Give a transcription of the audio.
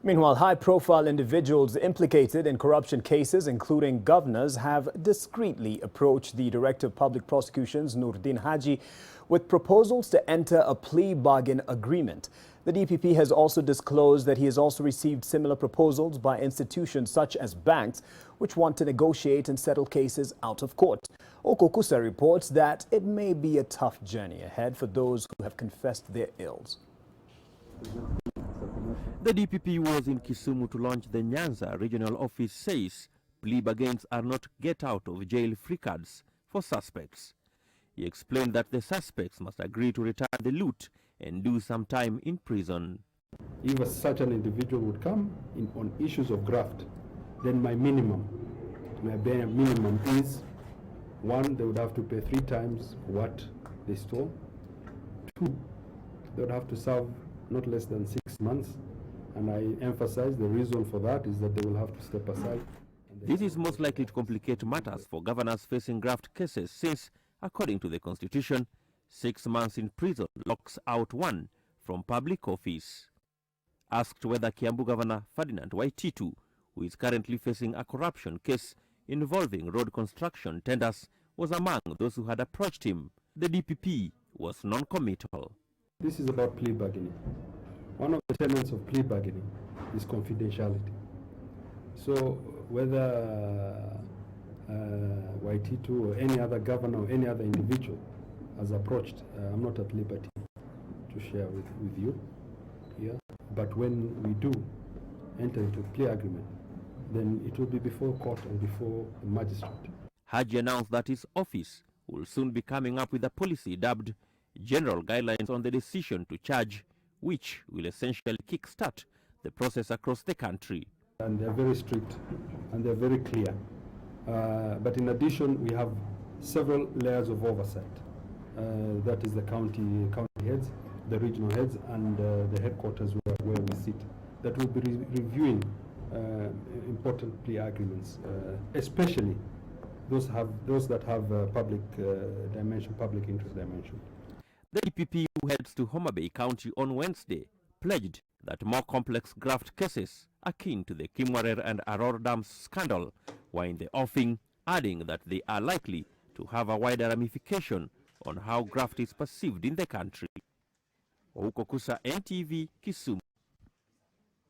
Meanwhile, high-profile individuals implicated in corruption cases, including governors, have discreetly approached the Director of Public Prosecutions, Nurdin Hajji, with proposals to enter a plea bargain agreement. The DPP has also disclosed that he has also received similar proposals by institutions such as banks, which want to negotiate and settle cases out of court. Okukusa reports that it may be a tough journey ahead for those who have confessed their ills. The DPP was in Kisumu to launch the Nyanza regional office says plea bargains are not get-out-of-jail-free cards for suspects. He explained that the suspects must agree to return the loot and do some time in prison. If such an individual would come in on issues of graft, then my bare minimum is, 1, they would have to pay 3 times what they stole. 2, they would have to serve not less than 6 months. And I emphasize the reason for that is that they will have to step aside. This is most likely to complicate matters for governors facing graft cases since, according to the Constitution, 6 months in prison locks out one from public office. Asked whether Kiambu Governor Ferdinand Waititu, who is currently facing a corruption case involving road construction tenders, was among those who had approached him, the DPP was non-committal. This is about plea bargaining. One of the tenets of plea bargaining is confidentiality. So whether Waititu or any other governor or any other individual has approached, I'm not at liberty to share with you here. But when we do enter into a plea agreement, then it will be before court and before the magistrate. Hajji announced that his office will soon be coming up with a policy dubbed General Guidelines on the Decision to Charge, which will essentially kickstart the process across the country. And they're very strict and they're very clear. But in addition, we have several layers of oversight. That is the county heads, the regional heads, and the headquarters where we sit, that will be reviewing important plea agreements, especially those that have public dimension, public interest dimension. The DPP, who heads to Homa Bay County on Wednesday, pledged that more complex graft cases akin to the Kimwarer and Aror Dams scandal were in the offing, adding that they are likely to have a wider ramification on how graft is perceived in the country. Okukusa, NTV, Kisumu.